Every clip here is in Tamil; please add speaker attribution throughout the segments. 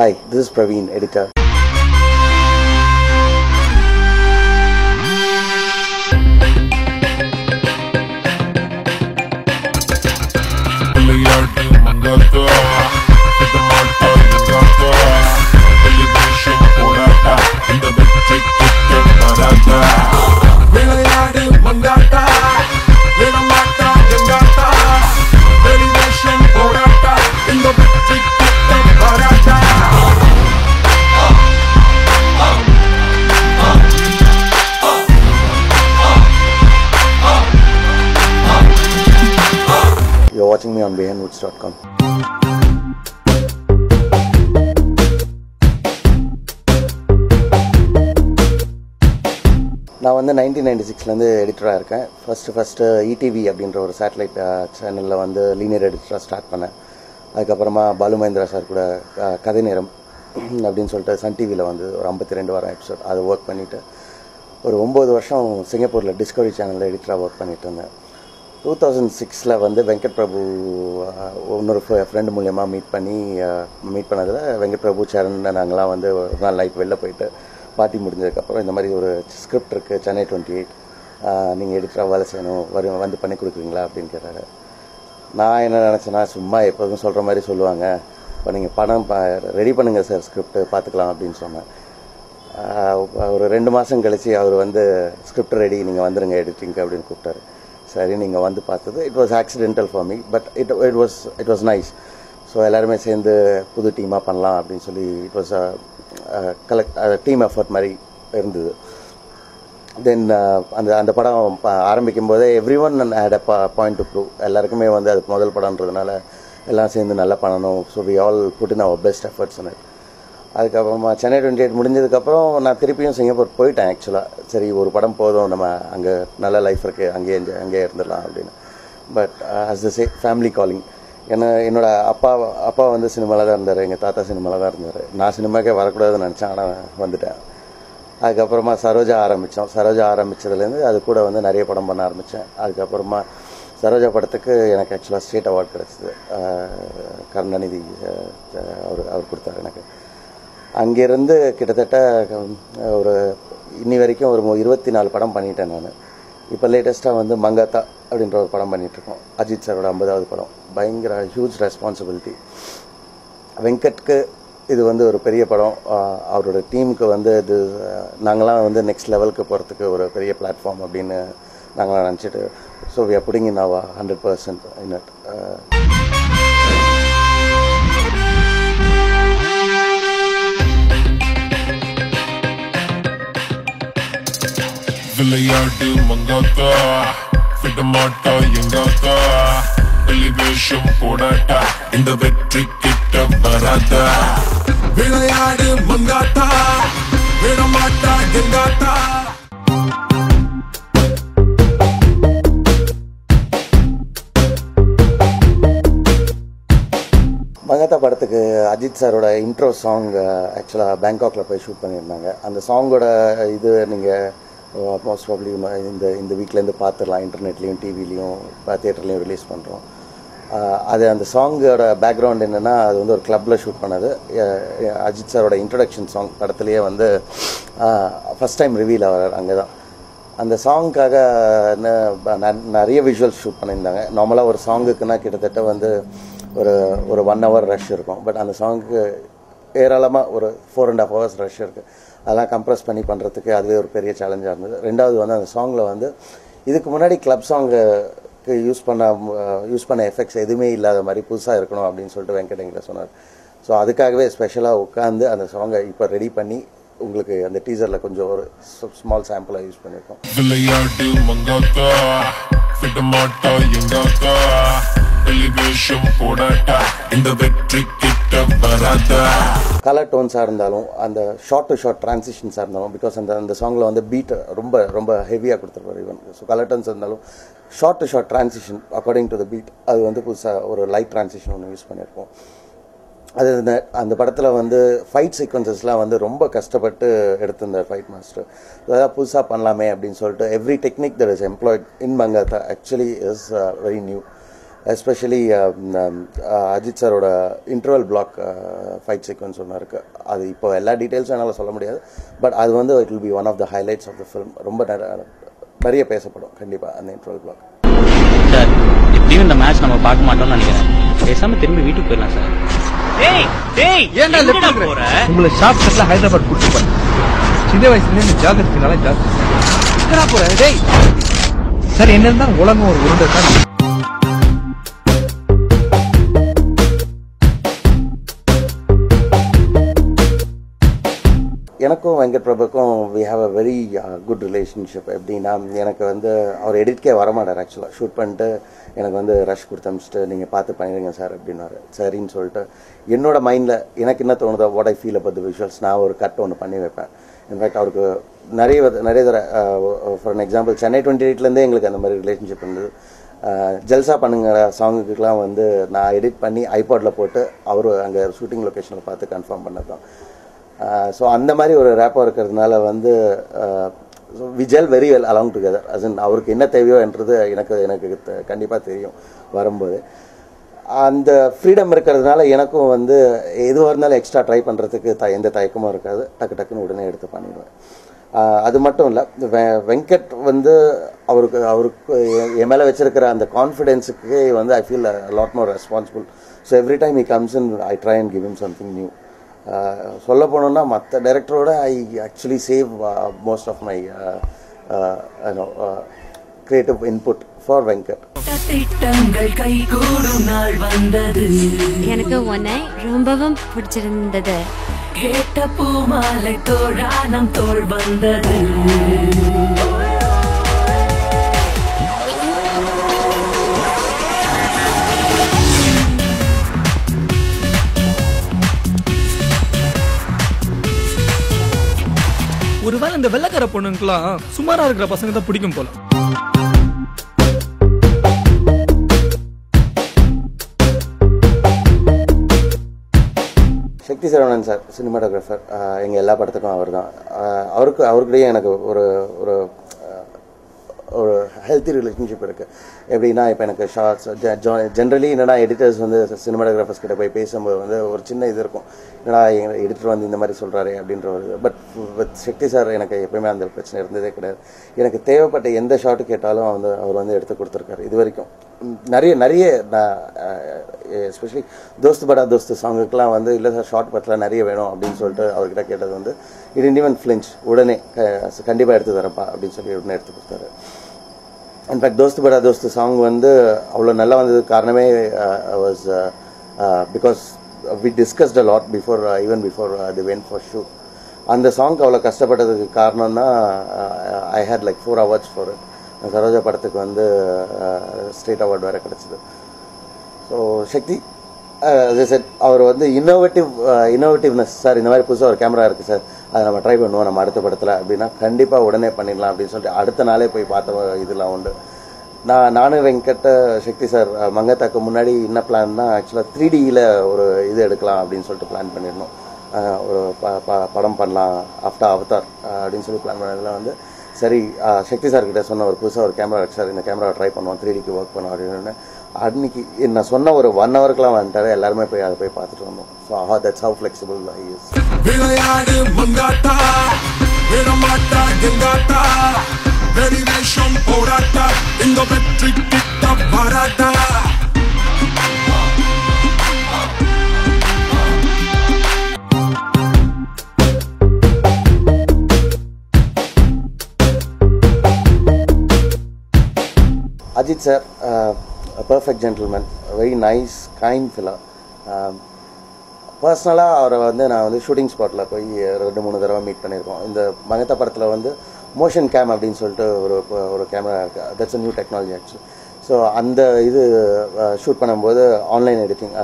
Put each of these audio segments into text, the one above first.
Speaker 1: Hi, this is Praveen, editor. You're watching me on behind.com. நான் வந்து 1996லேருந்து எடிட்டராக இருக்கேன். ஃபஸ்ட்டு இடிவி அப்படின்ற ஒரு சேட்டலைட் சேனலில் வந்து லீனியர் எடிட்டராக ஸ்டார்ட் பண்ணேன். அதுக்கப்புறமா பாலு மகேந்திரா சார் கூட கதை நேரம் அப்படின்னு சொல்லிட்டு சன் டிவியில் வந்து ஒரு 52 வாரம் எபிசோட் அதை ஒர்க் பண்ணிவிட்டு ஒரு 9 வருஷம் சிங்கப்பூரில் டிஸ்கவரி சேனலில் எடிட்டராக ஒர்க் பண்ணிகிட்டு இருந்தேன். 2006 வந்து வெங்கட் பிரபு இன்னொரு ஃப்ரெண்டு மூலியமாக மீட் பண்ணதில் வெங்கட் பிரபு சரண் நாங்களாம் வந்து ஒரு நாள் நைட் வெளில போயிட்டு பார்ட்டி முடிஞ்சதுக்கப்புறம் இந்த மாதிரி ஒரு ஸ்கிரிப்ட் இருக்குது சென்னை 28 நீங்கள் எடிட்டராக வேலை செய்யணும் வந்து பண்ணி கொடுக்குறீங்களா அப்படின்னு கேட்டார். நான் என்ன நினச்சேன்னா சும்மா எப்போதும் சொல்கிற மாதிரி சொல்லுவாங்க, இப்போ நீங்கள் பணம் ரெடி பண்ணுங்கள் சார் ஸ்கிரிப்ட் பார்த்துக்கலாம் அப்படின்னு சொன்னேன். ஒரு 2 மாதம் கழித்து அவர் வந்து ஸ்கிரிப்ட் ரெடி நீங்கள் வந்துடுங்க எடிட்டிங்க்கு அப்படின்னு கூப்பிட்டாரு. சரி நீங்கள் வந்து பார்த்தது it was accidental for me, but it was nice. So எல்லாருமே சேர்ந்து புது டீமாக பண்ணலாம் அப்படின்னு சொல்லி இட் வாஸ் டீம் எஃபர்ட் மாதிரி இருந்தது. தென் அந்த படம் ஆரம்பிக்கும் போதே everyone had a point to prove. எல்லாருக்குமே வந்து அது முதல் படம்ன்றதுனால எல்லாம் சேர்ந்து நல்லா பண்ணணும். So we all put in our best efforts. அதுக்கப்புறமா சென்னை 28 முடிஞ்சதுக்கப்புறம் நான் திருப்பியும் சிங்கப்பூர் போயிட்டேன். ஆக்சுவலாக சரி ஒரு படம் போதும், நம்ம அங்கே நல்ல லைஃப் இருக்குது, அங்கேயே இருந்துடலாம் அப்படின்னு. But as the family calling. ஏன்னா என்னோடய அப்பா வந்து சினிமாவில் தான் இருந்தார், எங்கள் தாத்தா சினிமாவில் தான் இருந்தார். நான் சினிமாக்கே வரக்கூடாதுன்னு நினச்சேன், ஆனால் வந்துட்டேன். அதுக்கப்புறமா சரோஜா ஆரம்பித்ததுலேருந்து அது கூட வந்து நிறைய படம் பண்ண ஆரம்பித்தேன். அதுக்கப்புறமா சரோஜா படத்துக்கு எனக்கு ஆக்சுவலாக ஸ்டேட் அவார்டு கிடச்சிது. கருணாநிதி அவர் கொடுத்தாரு எனக்கு. அங்கேருந்து கிட்டத்தட்ட ஒரு இன்னி வரைக்கும் ஒரு 24 படம் பண்ணிட்டேன் நான். இப்போ லேட்டஸ்ட்டாக வந்து மங்காத்தா அப்படின்ற ஒரு படம் பண்ணிகிட்ருக்கோம். அஜித் சாரோட 50வது படம். பயங்கர ஹியூஜ் ரெஸ்பான்சிபிலிட்டி. வெங்கட்க்கு இது வந்து ஒரு பெரிய படம். அவரோட டீமுக்கு வந்து இது நாங்களாம் வந்து நெக்ஸ்ட் லெவலுக்கு போகிறதுக்கு ஒரு பெரிய பிளாட்ஃபார்ம் அப்படின்னு நாங்களாம் நினச்சிட்டு so we are putting in our 100% in it.
Speaker 2: விளையாடு மங்காத்தா விட மாட்டா எங்காத்தா எலிவேஷன் போடாட்டா இந்த வெற்றி கிட்ட வராதா. விளையாடு மங்காத்தா விட மாட்டா எங்காத்தா.
Speaker 1: மங்காத்தா படத்துக்கு அஜித் சாரோட இன்ட்ரோ சாங் ஆக்சுவலாக பேங்காக்கில் போய் ஷூட் பண்ணியிருந்தாங்க. அந்த சாங்கோட இது நீங்கள் மோஸ்ட் ப்ராப்ளி இந்த வீக்லேருந்து பார்த்துடலாம். இன்டர்நெட்லேயும் டிவிலையும் தியேட்டர்லேயும் ரிலீஸ் பண்ணுறோம். அது அந்த சாங்கோட பேக்ரவுண்ட் என்னென்னா அது வந்து ஒரு கிளப்பில் ஷூட் பண்ணது. அஜித் சாரோட இன்ட்ரடக்ஷன் சாங் படத்துலேயே வந்து ஃபஸ்ட் டைம் ரிவீல் ஆகிறார் அங்கே தான். அந்த சாங்க்காக நிறைய விஷுவல்ஸ் ஷூட் பண்ணியிருந்தாங்க. நார்மலாக ஒரு சாங்குக்குன்னா கிட்டத்தட்ட வந்து ஒரு 1 hour ரஷ் இருக்கும். பட் அந்த சாங்குக்கு ஏராளமாக ஒரு 4.5 hours ரஷ் இருக்குது. அதெல்லாம் கம்ப்ரெஸ் பண்ணி பண்ணுறதுக்கு அதுவே ஒரு பெரிய சேலஞ்சாக இருந்தது. ரெண்டாவது வந்து அந்த சாங்கில் வந்து இதுக்கு முன்னாடி கிளப் சாங்குக்கு யூஸ் பண்ண எஃபெக்ட்ஸ் எதுவுமே இல்லாத மாதிரி புதுசாக இருக்கணும் அப்படின்னு சொல்லிட்டு வெங்கட் என்கிட்ட சொன்னார். ஸோ அதுக்காகவே ஸ்பெஷலாக உட்காந்து அந்த சாங்கை இப்போ ரெடி பண்ணி உங்களுக்கு அந்த டீசரில் கொஞ்சம் ஒரு ஸ்மால் சாம்பிளாக யூஸ் பண்ணியிருக்கோம்.
Speaker 2: விளையாடு மங்காத்தா விட மாட்டா எங்காத்தா எலிவேஷன் போடாட்டா இந்த வெற்றி கிட்ட வராதா.
Speaker 1: கலர் டோன்ஸாக இருந்தாலும் அந்த ஷார்ட் டு ஷார்ட் ட்ரான்சிஷன்ஸாக இருந்தாலும் பிகாஸ் அந்த சாங்கில் வந்து பீட் ரொம்ப ஹெவியாக கொடுத்துருப்பாரு ஈவன். ஸோ கலர் டோன்ஸ் இருந்தாலும் shot to shot transition according to the beat அது வந்து புதுசாக ஒரு லைட் ட்ரான்சிஷன் ஒன்று யூஸ் பண்ணியிருக்கோம். அது அந்த படத்தில் வந்து ஃபைட் சீக்வன்சஸ்லாம் வந்து ரொம்ப கஷ்டப்பட்டு எடுத்திருந்தார் ஃபைட் மாஸ்டர். அதாவது புதுசாக பண்ணலாமே அப்படின்னு சொல்லிட்டு every technique that is employed in Mankatha actually is very new. Especially Ajith சாரோட இன்டர்வல் பிளாக் ஃபைட் சீக்வன்ஸ் ஒன்று இருக்குது. அது இப்போ எல்லா டீட்டெயில்ஸும் என்னால் சொல்ல முடியாது. பட் அது வந்து it will be one of the highlights of the film. ரொம்ப நிறைய பேசப்படும் கண்டிப்பாக அந்த இன்டர்வல் பிளாக்.
Speaker 3: சார் எப்படியும் இந்த மேட்ச் நம்ம பார்க்க மாட்டோம்னு நினைக்கிறேன். பேசாம திரும்பி வீட்டுக்கு போயிடலாம் சார்.
Speaker 4: உங்களை ஷாப் கட்ல ஹைதராபாத் கூட்டிட்டு போறேன். சின்ன வயசுல இந்த ஜாகிரத்தினால ஜாஸ்தி போறேன். டேய் சார் என்ன இருந்தா உலகம் ஒரு உருண்டை சார்.
Speaker 1: எனக்கும் வெங்கட் பிரபுக்கும் we have a very good relationship. எப்படின்னா எனக்கு வந்து அவர் எடிட்கே வரமாட்டார். ஆக்சுவலாக ஷூட் பண்ணிட்டு எனக்கு வந்து ரஷ் கொடுத்து அமிச்சிட்டு நீங்கள் பார்த்து பண்ணிடுங்க சார் அப்படின்னாரு. சரின்னு சொல்லிட்டு என்னோட மைண்டில் எனக்கு என்ன தோணுதோ what I feel about the visuals நான் ஒரு கட் ஒன்று பண்ணி வைப்பேன். இன்ஃபேக்ட் அவருக்கு நிறைய தர ஃபார் அன் எக்ஸாம்பிள் சென்னை 28 எங்களுக்கு அந்த மாதிரி ரிலேஷன்ஷிப் இருந்தது. ஜல்சா பண்ணுங்கிற சாங்குக்கெலாம் வந்து நான் எடிட் பண்ணி ஐபாடில் போட்டு அவர் அங்கே ஷூட்டிங் லொக்கேஷனில் பார்த்து கன்ஃபார்ம் பண்ணது தான். ஸோ அந்த மாதிரி ஒரு ரேப்பாக இருக்கிறதுனால வந்து we gel very well along together. As அவருக்கு என்ன தேவையோ என்றது எனக்கு கண்டிப்பாக தெரியும் வரும்போது. அந்த ஃப்ரீடம் இருக்கிறதுனால எனக்கும் வந்து எதுவாக இருந்தாலும் எக்ஸ்ட்ரா ட்ரை பண்ணுறதுக்கு எந்த தயக்கமும் இருக்காது. டக்குன்னு உடனே எடுத்து பண்ணிடுவேன். அது மட்டும் இல்லை, வெங்கட் வந்து அவருக்கு என் மேலே வச்சிருக்கிற அந்த கான்ஃபிடென்ஸுக்கு வந்து I feel lot more responsible. So every time he comes in I try and give him something new. சொல்ல போனோம்னா மற்ற டைரக்டரோட I actually save most of my creative input for Venkat.
Speaker 5: எனக்கு உன்னை ரொம்பவும் பிடிச்சிருந்தது.
Speaker 6: கேட்ட பூமாலை தோழானம் தோள் வந்தது.
Speaker 7: ஒருவேளை இந்த வெள்ளக்கார பொண்ணுங்கெல்லாம் சுமாரா இருக்கிற பசங்க தான் பிடிக்கும் போல.
Speaker 1: சக்தி சரவணன் சார் சினிமாட்டோகிராஃபர். எங்கள் எல்லா படத்துக்கும் அவர் தான். அவருக்கிடையே எனக்கு ஒரு ஹெல்த்தி ரிலேஷன்ஷிப் இருக்குது. எப்படின்னா இப்போ எனக்கு ஷார்ட்ஸ் ஜென்ரலி என்னடா எடிட்டர்ஸ் வந்து சினிமாட்டோகிராஃபர்ஸ் கிட்ட போய் பேசும்போது வந்து ஒரு சின்ன இது இருக்கும், என்னடா எங்கள் எடிட்டர் வந்து இந்த மாதிரி சொல்கிறாரு அப்படின்ற ஒரு. பட் வித் சக்தி சார் எனக்கு எப்பயுமே அந்த பிரச்சனை இருந்ததே கிடையாது. எனக்கு தேவைப்பட்ட எந்த ஷார்ட்டு கேட்டாலும் அவர் வந்து எடுத்து கொடுத்துருக்காரு இது வரைக்கும். நிறைய நான் எஸ்பெஷலி தோஸ்து படா தோஸ்து சாங்குக்கெலாம் வந்து இல்லை சார் ஷார்ட் படத்தில் நிறைய வேணும் அப்படின்னு சொல்லிட்டு அவர்கிட்ட கேட்டது வந்து இட் இண்டிவன் ஃப்ளின்ச் உடனே கண்டிப்பாக எடுத்து தரப்பா அப்படின்னு சொல்லி உடனே எடுத்து கொடுத்தாரு. இன்ஃபேக்ட் தோஸ்து படா தோஸ்து சாங் வந்து அவ்வளோ நல்லா வந்தது காரணமே was because we discussed a lot before even before they went for shoot. அந்த சாங்க்கு அவ்வளோ கஷ்டப்பட்டதுக்கு காரணம்னா I hate like 4 hours for it. Saroja படத்துக்கு வந்து ஸ்டேட் அவார்டு வேறு கிடச்சிது. ஸோ சக்தி அவர் வந்து இன்னோவேட்டிவ்னஸ் சார் இந்த மாதிரி புதுசாக ஒரு கேமரா இருக்குது சார் அதை நம்ம ட்ரை பண்ணுவோம் நம்ம அடுத்த படத்தில் அப்படின்னா கண்டிப்பாக உடனே பண்ணிடலாம் அப்படின்னு சொல்லிட்டு அடுத்த நாளே போய் பார்த்த இதெல்லாம் உண்டு. நானும் வெங்கட்ட சக்தி சார் மங்கத்தாக்கு முன்னாடி என்ன பிளான்னா ஆக்சுவலாக 3Dயில் ஒரு இது எடுக்கலாம் அப்படின்னு சொல்லிட்டு பிளான் பண்ணிடணும். ஒரு படம் பண்ணலாம் ஆஃப்டர் அவதார் அப்படின்னு சொல்லி பிளான் பண்ணதில் வந்து சரி சக்தி சார்கிட்ட சொன்ன ஒரு புதுசாக ஒரு கேமரா இருக்கு சார் இந்த கேமராவை ட்ரை பண்ணுவோம் 3Dக்கு ஒர்க் பண்ணோம் அப்படின்னு அன்னைக்கு நான் சொன்ன ஒரு 1 hourக்குலாம் வந்துட்டாரு. எல்லாருமே போய் அதை போய் பார்த்துட்டு வந்தோம். So that's how flexible I is. Ajit sir, a perfect gentleman, a very nice, kind fellow. பர்சனலாக அவரை வந்து நான் வந்து ஷூட்டிங் ஸ்பாட்டில் போய் 2-3 தடவை மீட் பண்ணியிருக்கோம். இந்த மங்கத்தா படத்தில் வந்து மோஷன் கேம் அப்படின்னு சொல்லிட்டு ஒரு கேமரா இருக்குது. That's a new technology actually. So அந்த இது ஷூட் பண்ணும்போது ஆன்லைன் எடிட்டிங்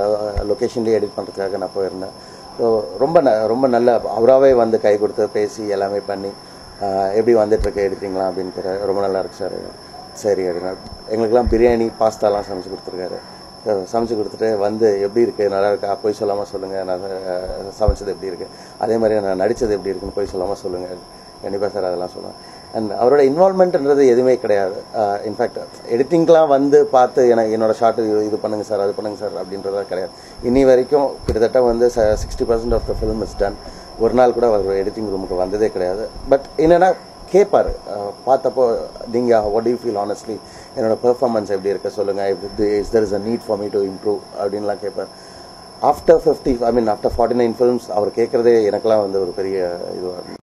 Speaker 1: லொக்கேஷன்லேயே எடிட் பண்ணுறதுக்காக நான் போயிருந்தேன். ஸோ ரொம்ப நல்ல அவராகவே வந்து கை கொடுத்து பேசி எல்லாமே பண்ணி எப்படி வந்துட்டுருக்கு எடிட்டிங்லாம் அப்படின்னு ரொம்ப நல்லா இருக்கு சார். சரி அப்படின்னா எங்களுக்கெல்லாம் பிரியாணி பாஸ்தாலாம் சமைச்சு கொடுத்துருக்காரு. சமைச்சு கொடுத்துட்டு வந்து எப்படி இருக்குது நல்லா இருக்கா போய் சொல்லாமல் சொல்லுங்கள், நான் சமைச்சது எப்படி இருக்குது, அதே மாதிரி நான் நடித்தது எப்படி இருக்குன்னு போய் சொல்லாமல் சொல்லுங்கள். கண்டிப்பாக சார் அதெல்லாம் சொல்லுவேன். அண்ட் அவரோட இன்வால்மெண்ட்ன்றது எதுவுமே கிடையாது. இன்ஃபேக்ட் எடிட்டிங்லாம் வந்து பார்த்து என்னோட ஷார்ட் இது பண்ணுங்க சார் அது பண்ணுங்க சார் அப்படின்றதா கிடையாது. இன்னி வரைக்கும் கிட்டத்தட்ட வந்து 60% of the film is done. ஒரு நாள் கூட அவர் எடிட்டிங் ரூமுக்கு வந்ததே கிடையாது. பட் என்னன்னா கேட்பாரு, பார்த்தப்போ நீங்கள் வாட் யூ ஃபீல் ஆனஸ்ட்லி என்னோட பெர்ஃபார்மன்ஸ் எப்படி இருக்க சொல்லுங்கள், is there is a need for me to improve அப்படின்லாம் கேட்பார். ஆஃப்டர் 49 ஃபிலிம்ஸ் அவர் கேட்குறதே எனக்கெல்லாம் வந்து ஒரு பெரிய இதுவாக இருக்கும்.